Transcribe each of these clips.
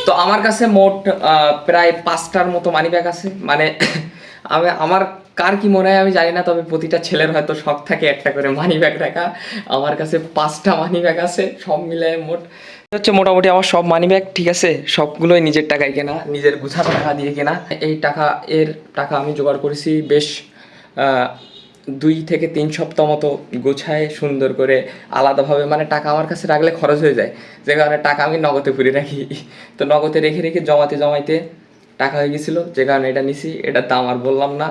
তো আমার কাছে মোট প্রায় 5টার মতো মানি ব্যাগ আছে। মানে আমার কার কি মনে হয় আমি জানি না, তবে প্রতিটা ছেলের হয়তো শখ থাকে একটা করে মানি ব্যাগ রাখা। আমার কাছে 5টা মানি ব্যাগ আছে, সব মিলে মোট হচ্ছে মোটামুটি আমার সব মানি ব্যাগ, ঠিক আছে, সবগুলোই নিজের টাকায় কেনা, নিজের গুছানো টাকা দিয়ে কেনা। এর টাকা আমি জোগাড় করেছি বেশ 2 থেকে 3 সপ্তাহ মতো গোছায় সুন্দর করে আলাদাভাবে। মানে টাকা আমার কাছে রাখলে খরচ হয়ে যায়, যে কারণে টাকা আমি নগদে পুরে রাখি। তো নগদে রেখে রেখে জমাতে জমাইতে টাকা হয়ে গেছিলো, যে কারণে এটা নিছি। এটার দাম আর বললাম না।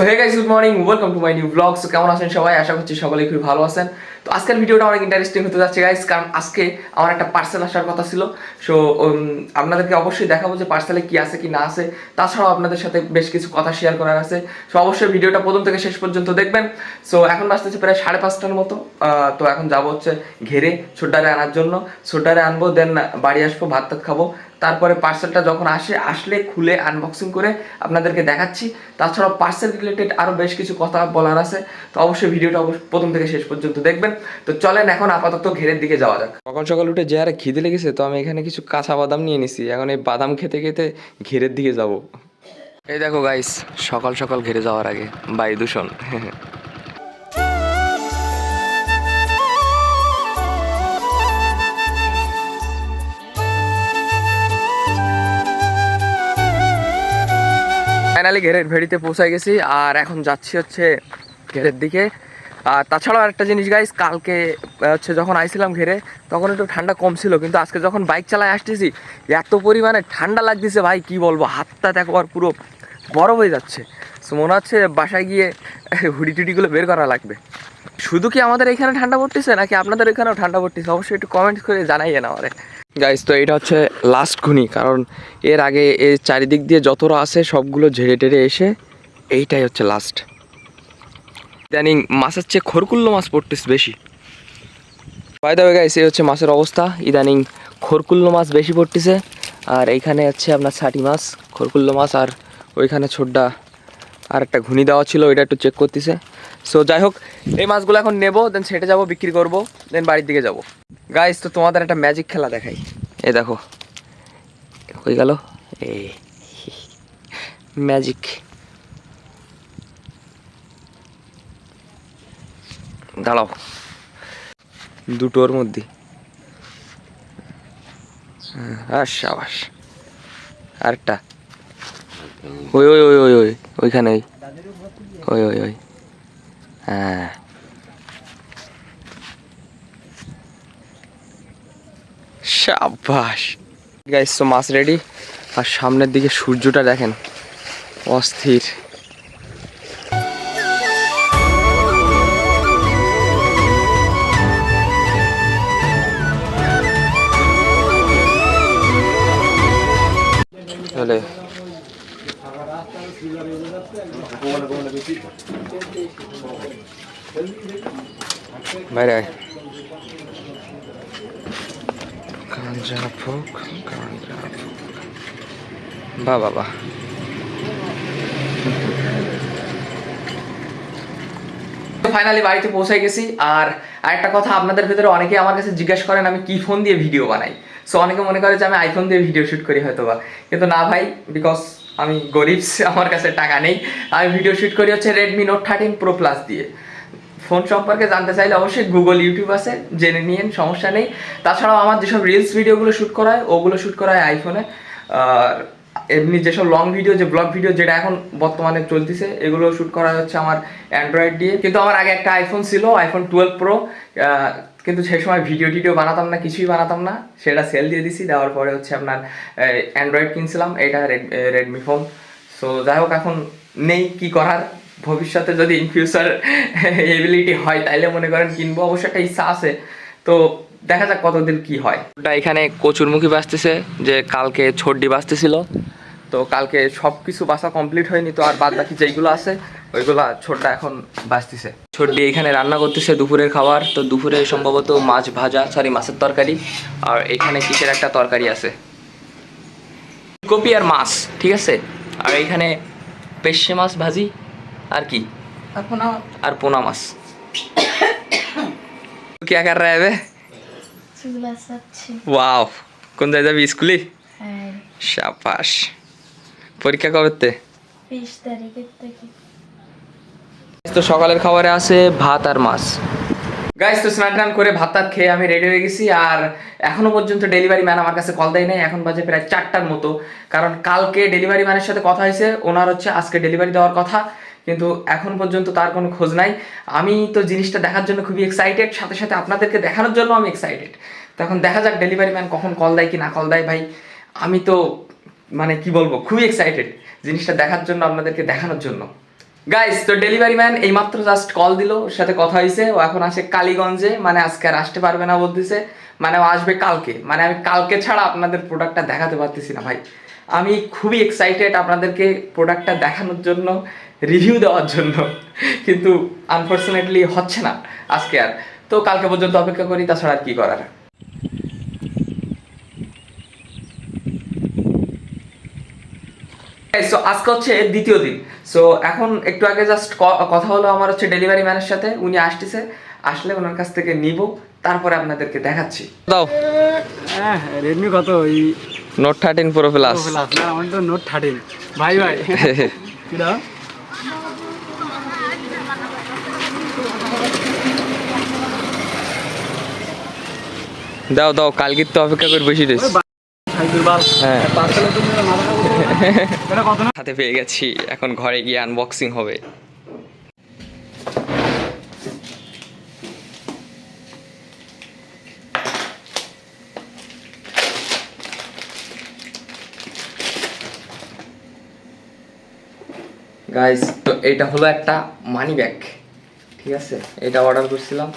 Hey guys, good morning, welcome to my new blog. So কেমন আছেন সবাই? আশা করছি সকলেই খুব ভালো আছেন। তো আজকের ভিডিওটা অনেক ইন্টারেস্টিং হতে যাচ্ছে গাইস, কারণ আজকে আমার একটা পার্সেল আসার কথা ছিল। সো আপনাদেরকে অবশ্যই দেখাবো যে পার্সেলে কি আছে কি না আছে। তাছাড়াও আপনাদের সাথে বেশ কিছু কথা শেয়ার করার আছে। সো অবশ্যই ভিডিওটা প্রথম থেকে শেষ পর্যন্ত দেখবেন। সো এখন বাজতেছে প্রায় 5:30টার মতো। তো এখন যাবো হচ্ছে ঘেরে ছোট্টারে আনার জন্য। ছোট্টারে আনবো, দেন বাড়ি আসবো, ভাত টাত খাবো। তারপরে পার্সেলটা যখন আসলে খুলে আনবক্সিং করে আপনাদেরকে দেখাচ্ছি। তাছাড়াও পার্সেল রিলেটেড আরও বেশ কিছু কথা বলার আছে। তো অবশ্যই ভিডিওটা প্রথম থেকে শেষ পর্যন্ত দেখবেন। তো চলেন এখন আপাতত ঘেরের দিকে যাওয়া যাক। সকাল সকাল উঠে যে আরে খিদে লেগেছে, তো আমি এখানে কিছু কাঁচা বাদাম নিয়ে নিছি। এখন এই বাদাম খেতে খেতে ঘেরের দিকে যাব। এই দেখো গাইস, সকাল সকাল ঘেরে যাওয়ার আগে বায়ু দূষণ। ফাইনালি ঘেরের ভেড়িতে পৌঁছায় গেছি, আর এখন যাচ্ছি হচ্ছে ঘেরের দিকে। আর তাছাড়াও আরেকটা জিনিস গাইস, কালকে হচ্ছে যখন আইছিলাম ঘেরে তখন একটু ঠান্ডা কম ছিল, কিন্তু আজকে যখন বাইক চালায় আসতেছি এত পরিমাণে ঠান্ডা লাগতেছে ভাই, কি বলবো, হাতটা একবার পুরো বরফ হয়ে যাচ্ছে। সো মনে হচ্ছে বাসায় গিয়ে হুডি টুডিগুলো বের করা লাগবে। শুধু কি আমাদের এখানে ঠান্ডা পড়তেছে নাকি আপনাদের এখানেও ঠান্ডা পড়তেছে? অবশ্যই একটু কমেন্ট করে জানাইয়েন আমারে গাইস। তো এটা হচ্ছে লাস্ট ঘুনি, কারণ এর আগে এই চারিদিক দিয়ে যতটা আছে সবগুলো ঝেড়ে টেড়ে এসে এইটাই হচ্ছে লাস্ট। ইদানিং মাছের চেয়ে খরকুল্লো মাছ পড়তেছে বেশি। বাই দ্য ওয়ে গাইস, এই হচ্ছে মাছের অবস্থা। ইদানিং খরকুল্লো মাছ বেশি পড়তেছে, আর এইখানে হচ্ছে আপনার ছাটি মাছ, খরকুল্লো মাছ, আর ওইখানে ছোট্টা আর একটা ঘুনি দেওয়া ছিল, ওইটা একটু চেক করতেছে। সো যাই হোক, এই মাছগুলো এখন নেবো, দেন সেটে যাবো, বিক্রি করবো, দেন বাড়ির দিকে যাবো গাইস। তো তোমাদের একটা ম্যাজিক খেলা দেখাই। এই দেখো হয়ে গেল, এই ম্যাজিক। দাঁড়াও, দুটোর মধ্যে, হ্যাঁ সাবাস। আরেকটা ওই ওই ওই ওই ওই ওইখানে, ওই ওই ওই হ্যাঁ, সাবাস গাইস। তো মাছ রেডি, আর সামনের দিকে সূর্যটা দেখেন, অস্থির। চলে বাইরে গাঞ্জা ফোক, গাঞ্জা ফোক, বা বাবা। ফাইনালি বাড়িতে পৌঁছে গেছি। আর আরেকটা কথা, আপনাদের ভিতরে অনেকে আমার কাছে জিজ্ঞাসা করেন আমি কি ফোন দিয়ে ভিডিও বানাই। সো অনেকে মনে করে যে আমি আইফোন দিয়ে ভিডিও শ্যুট করি হয়তো বা, কিন্তু না ভাই, বিকজ আমি গরিব, আমার কাছে টাকা নেই। আমি ভিডিও শ্যুট করি হচ্ছে Redmi Note 13 Pro Plus দিয়ে। ফোন সম্পর্কে জানতে চাইলে অবশ্যই গুগল, ইউটিউব আছে, জেনে নিন, সমস্যা নেই। তাছাড়াও আমার যেসব রিলস ভিডিওগুলো শ্যুট করা হয় ওগুলো শ্যুট করা হয় আইফোনে। আর এমনি যেসব লং ভিডিও, যে ব্লগ ভিডিও যেটা এখন বর্তমানে চলতেছে, এগুলো শ্যুট করা হচ্ছে আমার অ্যান্ড্রয়েড দিয়ে। কিন্তু আমার আগে একটা আইফোন ছিল, iPhone 12 Pro, কিন্তু সেই সময় ভিডিও টিডিও বানাতাম না, কিছুই বানাতাম না, সেটা সেল দিয়ে দিছি। দেওয়ার পরে হচ্ছে আপনার অ্যান্ড্রয়েড কিনছিলাম, এটা রেডমি ফোন। সো যাই হোক, এখন নেই, কি করার। ভবিষ্যতে যদি ইন ফিউচার এবিলিটি হয় তাইলে মনে করেন কিনবো, অবশ্য একটা ইচ্ছা আছে। তো দেখা যাক কতদিন কি হয়। ওটা এখানে কচুরমুখী বাঁচতেছে, যে কালকে ছড্ডি বাঁচতেছিল। তো কালকে সব কিছু বাসা কমপ্লিট হয়নি, তো আর বাদ বাকি যেইগুলো আছে ওইগুলা ছোটটা এখন বাঁচতেছে। ছড্ডি এখানে রান্না করতেছে দুপুরের খাবার। তো দুপুরে সম্ভবত মাছ ভাজা, সরি মাছের তরকারি, আর এখানে কিসের একটা তরকারি আছে, কপি আর মাছ, ঠিক আছে। আর এখানে পেশে মাছ ভাজি, আর কি, আর পোনা মাছ। क्या कर रहा है बे? চুলা চাচ্ছি। ওয়াও, কোন জায়গায় যাবি? স্কুলে? হ্যাঁ। শাবাশ। পরীক্ষা কবেতে? 20 তারিখের থেকে। তো সকালের খাবারে আছে ভাত আর মাছ। গাইস তো স্নান টান করে ভাত টাত খেয়ে আমি রেডি হয়ে গেছি, আর এখনো পর্যন্ত ডেলিভারি ম্যান আমার কাছে কল দেয় নাই। এখন বাজে প্রায় 4টার মতো, কারণ কালকে ডেলিভারি ম্যানের সাথে কথা হয়েছে, ওনার হচ্ছে আজকে ডেলিভারি দেওয়ার কথা, কিন্তু এখন পর্যন্ত তার কোনো খোঁজ নাই। আমি তো জিনিসটা দেখার জন্য খুবই এক্সাইটেড, সাথে সাথে আপনাদেরকে দেখানোর জন্য আমি এক্সাইটেড। তো এখন দেখা যাক ডেলিভারি ম্যান কখন কল দেয় কি না কল দেয়। ভাই আমি তো মানে কি বলবো, খুবই এক্সাইটেড জিনিসটা দেখার জন্য, আপনাদেরকে দেখানোর জন্য। গাইস তো ডেলিভারি ম্যান এইমাত্র জাস্ট কল দিল, ওর সাথে কথা হয়েছে, ও এখন আসে কালীগঞ্জে, মানে আজকে আর আসতে পারবে না বলতেছে, মানে ও আসবে কালকে। মানে আমি কালকে ছাড়া আপনাদের প্রোডাক্টটা দেখাতে পারতেছি না ভাই। আমি খুবই এক্সাইটেড আপনাদেরকে প্রোডাক্টটা দেখানোর জন্য, রিভিউ দেওয়ার জন্য, কিন্তু আনফর্চুনেটলি হচ্ছে না আজকে আর। তো কালকে পর্যন্ত অপেক্ষা করি, তাছাড়া আর কি করার। সো আজকে হচ্ছে দ্বিতীয় দিন। সো এখন একটু আগে জাস্ট কথা হলো আমার হচ্ছে ডেলিভারি ম্যানের সাথে, উনি আসতেছে, আসলে ওনার কাছ থেকে নিব, তারপরে আপনাদেরকে দেখাচ্ছি। দাও। হ্যাঁ, রেডমি কত? ওই নোট 13 প্রো প্লাস। না, আমার তো নোট 13। ভাই ভাই কি দাও? দাও দাও, কালকে তো অপেক্ষা করে বসে রয়েছি। হ্যাঁ, হাতে পেয়ে গেছি, এখন ঘরে গিয়ে আনবক্সিং হবে। গাইস তো এটা হলো একটা মানি ব্যাগ, ঠিক আছে, এটা অর্ডার করছিলাম।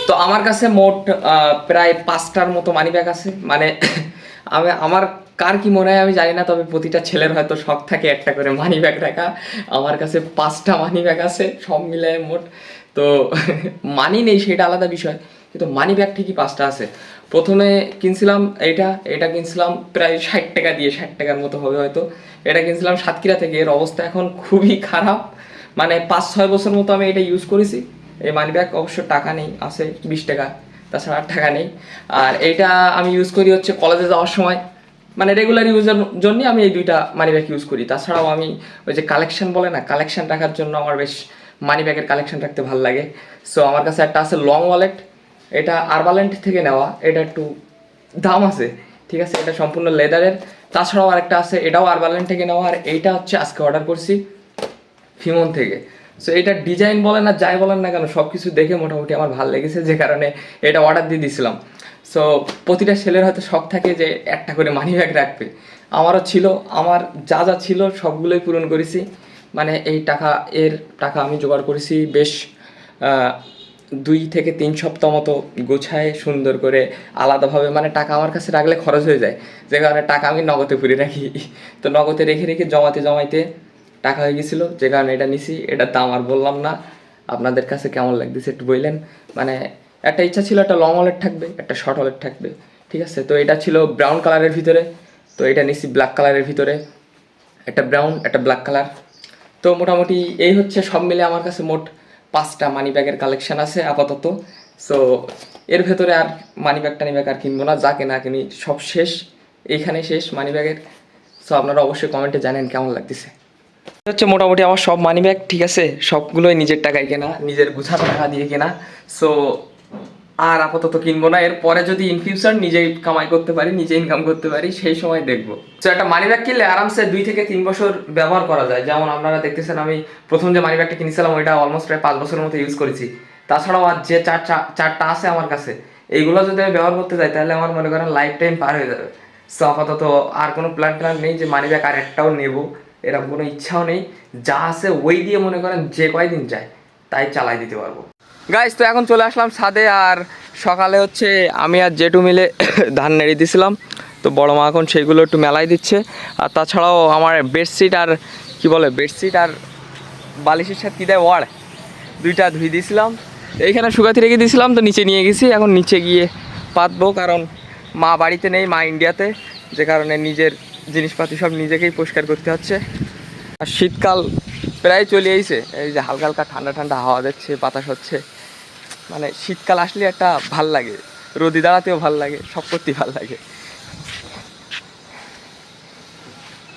তো আমার কাছে মোট প্রায় 5টার মতো মানি ব্যাগ আছে। মানে আমার কার কি মনে হয় আমি জানি না, তবে প্রতিটা ছেলের হয়তো শখ থাকে একটা করে মানি ব্যাগ রাখা। আমার কাছে 5টা মানি ব্যাগ আছে সব মিলায় মোট। তো মানি নেই সেটা আলাদা বিষয়, কিন্তু মানি ব্যাগ ঠিকই 5টা আছে। প্রথমে কিনছিলাম এটা কিনছিলাম প্রায় 60 টাকা দিয়ে, 60 টাকার মতো হবে হয়তো। এটা কিনছিলাম সাতক্ষীরা থেকে। এর অবস্থা এখন খুবই খারাপ, মানে 5-6 বছর মতো আমি এটা ইউজ করেছি। এই মানি ব্যাগ অবশ্য টাকা নেই, আছে 20 টাকা, তাছাড়া আর টাকা নেই। আর এইটা আমি ইউজ করি হচ্ছে কলেজে যাওয়ার সময়, মানে রেগুলার ইউজের জন্যই আমি এই 2টা মানি ব্যাগ ইউজ করি। তাছাড়াও আমি ওই যে কালেকশন বলে না, কালেকশন রাখার জন্য আমার বেশ মানি ব্যাগের কালেকশন রাখতে ভালো লাগে। সো আমার কাছে একটা আছে লং ওয়ালেট, এটা আরবালেন্ট থেকে নেওয়া, এটা একটু দাম আছে, ঠিক আছে, এটা সম্পূর্ণ লেদারের। তাছাড়াও আরেকটা আছে, এটাও আরবালেন্ট থেকে নেওয়া, আর এইটা হচ্ছে আজকে অর্ডার করছি ফিমন থেকে। সো এটা ডিজাইন বলেন না যাই বলেন না কেন, সব কিছু দেখে মোটামুটি আমার ভালো লেগেছে, যে কারণে এটা অর্ডার দিয়ে দিয়েছিলাম। সো প্রতিটা ছেলের হয়তো শখ থাকে যে একটা করে মানি ব্যাগ রাখবে, আমারও ছিল। আমার যা যা ছিল সবগুলোই পূরণ করেছি। মানে এই টাকা আমি জোগাড় করেছি বেশ 2 থেকে 3 সপ্তাহ মতো গোছায় সুন্দর করে আলাদাভাবে। মানে টাকা আমার কাছে রাখলে খরচ হয়ে যায়, যে কারণে টাকা আমি নগদে পুরে রাখি। তো নগদে রেখে রেখে জমাইতে টাকা হয়ে গেছিলো, যে কারণে এটা নিছি। এটার দাম আর বললাম না, আপনাদের কাছে কেমন লাগতেছে একটু বললেন। মানে একটা ইচ্ছা ছিল, একটা লং ওয়ালেট থাকবে, একটা শর্ট ওয়ালেট থাকবে, ঠিক আছে। তো এটা ছিল ব্রাউন কালারের ভিতরে, তো এটা নিছি ব্ল্যাক কালারের ভিতরে, একটা ব্রাউন একটা ব্ল্যাক কালার। তো মোটামুটি এই হচ্ছে সব মিলে আমার কাছে মোট 5টা মানি ব্যাগের কালেকশন আছে আপাতত। সো এর ভেতরে আর মানি ব্যাগ টানি ব্যাগ আর কিনবো না, যা কেনা কিনি সব শেষ, এইখানে শেষ মানি ব্যাগের। সো আপনারা অবশ্যই কমেন্টে জানেন কেমন লাগতেছে। হচ্ছে মোটামুটি আমার সব মানি ব্যাগ, ঠিক আছে, সবগুলোই নিজের টাকায় কেনা, নিজের গুছানো টাকা দিয়ে কেনা। সো আর আপাতত কিনবো না, এরপরে যদি ইন ফিউচার নিজেই কামাই করতে পারি, নিজে ইনকাম করতে পারি, সেই সময় দেখবো। তো একটা মানি ব্যাগ কিনলে আরামসে 2 থেকে 3 বছর ব্যবহার করা যায়। যেমন আপনারা দেখতেছেন আমি প্রথম যে মানি ব্যাগটা কিনেছিলাম ওইটা অলমোস্ট প্রায় 5 বছরের মতো ইউজ করেছি। তাছাড়াও আর যে চারটা আছে আমার কাছে, এইগুলো যদি আমি ব্যবহার করতে যাই তাহলে আমার মনে করেন লাইফ টাইম পার হয়ে যাবে। সো আপাতত আর কোনো প্ল্যান নেই যে মানি ব্যাগ আর একটাও নেবো, এরকম কোনো ইচ্ছাও নেই। যা আছে ওই দিয়ে মনে করেন যে কয়দিন যায় তাই চালাই দিতে পারবো। গাইস তো এখন চলে আসলাম ছাদে, আর সকালে হচ্ছে আমি আর জেঠু মিলে ধান নেড়ে দিয়েছিলাম। তো বড় মা এখন সেইগুলো একটু মেলাই দিচ্ছে। আর তাছাড়াও আমার বেডশিট আর কি বলে, বেডশিট আর বালিশের সাথে কী দেয় ওয়াড়, 2টা ধুয়ে দিয়েছিলাম, এইখানে শুকাতে রেখে দিয়েছিলাম। তো নিচে নিয়ে গেছি, এখন নিচে গিয়ে পাতবো, কারণ মা বাড়িতে নেই, মা ইন্ডিয়াতে, যে কারণে নিজের জিনিসপাতি সব নিজেকেই পরিষ্কার করতে হচ্ছে। আর শীতকাল প্রায় চলে এসেছে, এই যে হালকা হালকা ঠান্ডা ঠান্ডা হাওয়া দিচ্ছে, বাতাস হচ্ছে, মানে শীতকাল আসলে একটা ভাল লাগে, রোদি দাঁড়াতেও ভাল লাগে, সব করতেই ভাল লাগে।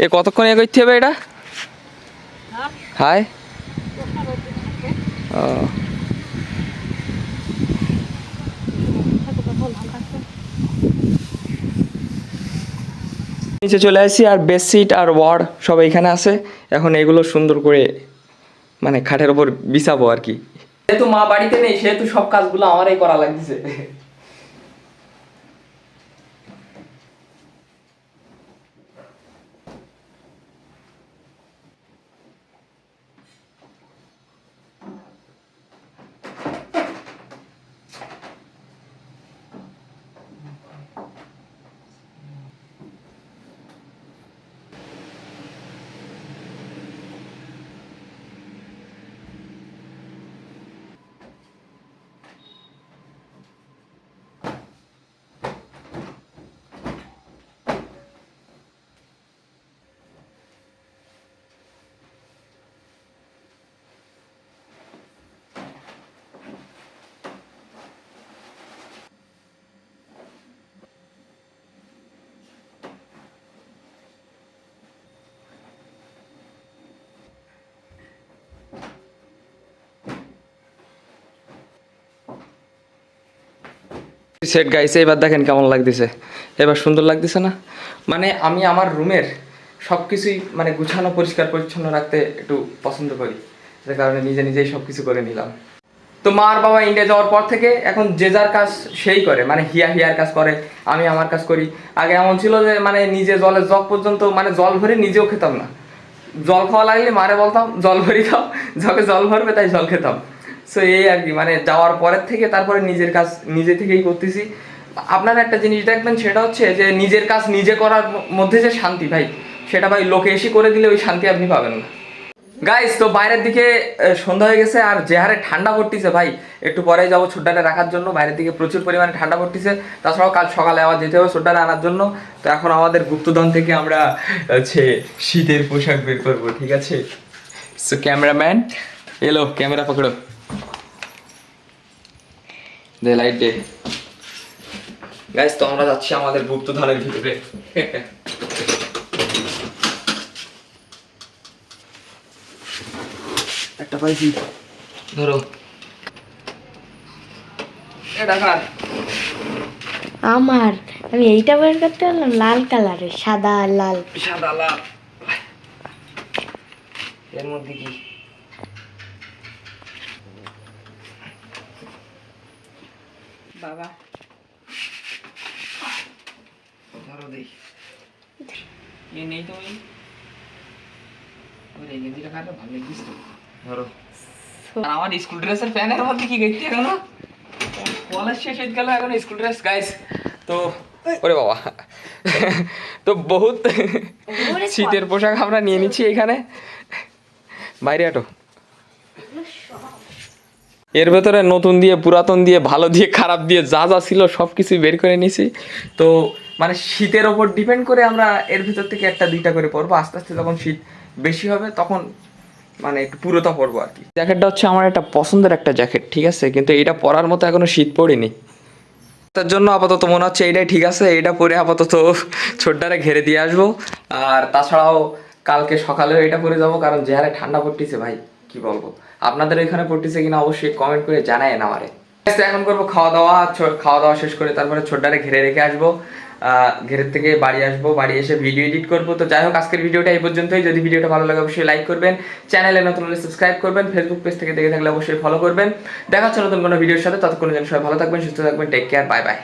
এ কতক্ষণ করতে হবে এটা? হাই ও, নিচে চলে আসি, আর বেডশিট আর ওয়ার্ড সব এখানে আছে। এখন এগুলো সুন্দর করে মানে খাটের ওপর বিছাবো আর কি। যেহেতু মা বাড়িতে নেই সেহেতু সব কাজগুলো আমারই করা লাগছে। সেট গাইছে, এবার দেখেন কেমন লাগতেছে, এবার সুন্দর লাগতেছে না? মানে আমি আমার রুমের সব কিছুই মানে গুছানো পরিষ্কার পরিচ্ছন্ন রাখতে একটু পছন্দ করি, যে কারণে নিজে নিজেই সব কিছু করে নিলাম। তো মা আর বাবা ইন্ডিয়া যাওয়ার পর থেকে এখন যে যার কাজ সেই করে, মানে হিয়ার কাজ করে, আমি আমার কাজ করি। আগে এমন ছিল যে মানে নিজে জলের জগ পর্যন্ত মানে জল ভরে নিজেও খেতাম না, জল খাওয়া লাগলে মারে বলতাম জল ভরি খাও, জগে জল ভরবে তাই জল খেতাম। সো এই আর কি, মানে যাওয়ার পরের থেকে তারপরে নিজের কাজ নিজে থেকেই করতেছি। আপনারা একটা জিনিস দেখবেন, সেটা হচ্ছে যে নিজের কাজ নিজে করার মধ্যে যে শান্তি ভাই, সেটা ভাই লোকে এসে করে দিলে ওই শান্তি আপনি পাবেন না। গাইস, তো বাইরের দিকে সন্ধ্যা হয়ে গেছে, আর যে হারে ঠান্ডা পড়তেছে ভাই, একটু পরে যাবো ছোট্ডারে রাখার জন্য। বাইরের দিকে প্রচুর পরিমাণে ঠান্ডা পড়তেছে, তাছাড়াও কাল সকালে আবার যেতে হবে ছোট্ডারে আনার জন্য। তো এখন আমাদের গুপ্তধন থেকে আমরা হচ্ছে শীতের পোশাক বের করবো, ঠিক আছে? সো ক্যামেরাম্যান এলো, ক্যামেরা পকড়ো, দে লাইট দে। গাইস, তো আমরা যাচ্ছি আমাদের গুপ্তধনের ভিতরে। একটা পাইছি, ধরো। এটা কার? আমার, আমি এইটা বের করতে পারলাম লাল কালারের, সাদা আর লাল। সাদা লাল। এর মধ্যে কি? বাবা ধরো দেখি, এ নেই তো ওই ওই গেঞ্জিটা কাটলে ভালো লাগছিস তো, ধরো। আর আমার স্কুল ড্রেসের প্যান্টের মধ্যে কি গেছি এখনো, কলেজ শেষ হয়ে গেল, এখন স্কুল ড্রেস। গাইস, তো ওরে বাবা, তো বহুত শীতের পোশাক আমরা নিয়ে নিচ্ছি এখানে। বাইরে আটো, এর ভেতরে নতুন দিয়ে পুরাতন দিয়ে ভালো দিয়ে খারাপ দিয়ে যা যা ছিল সব কিছুই বের করে নিছি। তো মানে শীতের ওপর ডিপেন্ড করে আমরা এর ভিতর থেকে একটা দুইটা করে পরবো, আস্তে আস্তে যখন শীত বেশি হবে তখন মানে একটু পুরোটা পরবো আর কি। জ্যাকেটটা হচ্ছে আমার একটা পছন্দের একটা জ্যাকেট, ঠিক আছে, কিন্তু এটা পরার মতো এখনো শীত পড়েনি, তার জন্য আপাতত মনে হচ্ছে এইটাই ঠিক আছে, এইটা পরে আপাতত ছোট্ডারে ঘেরে দিয়ে আসবো। আর তাছাড়াও কালকে সকালেও এটা পরে যাবো, কারণ যে হারে ঠান্ডা পড়তেছে ভাই কি বলবো। আপনাদের ওইখানে পড়তেছে কিনা অবশ্যই কমেন্ট করে জানায়েন আমারে। এখন করবো খাওয়া দাওয়া, খাওয়া দাওয়া শেষ করে তারপরে ছোট্ডারে ঘেরে রেখে আসবো, ঘেরের থেকে বাড়ি আসবো, বাড়ি এসে ভিডিও এডিট করবো। তো যাই হোক, আজকের ভিডিওটা এই পর্যন্তই। যদি ভিডিওটা ভালো লাগে অবশ্যই লাইক করবেন, চ্যানেলে নতুন হলে সাবস্ক্রাইব করবেন, ফেসবুক পেজ থেকে দেখে থাকলে অবশ্যই ফলো করবেন। দেখা হচ্ছে নতুন কোনো ভিডিওর সাথে, ততক্ষণের জন্য সবাই ভালো থাকবেন, সুস্থ থাকবেন, টেক কেয়ার, বাই বাই।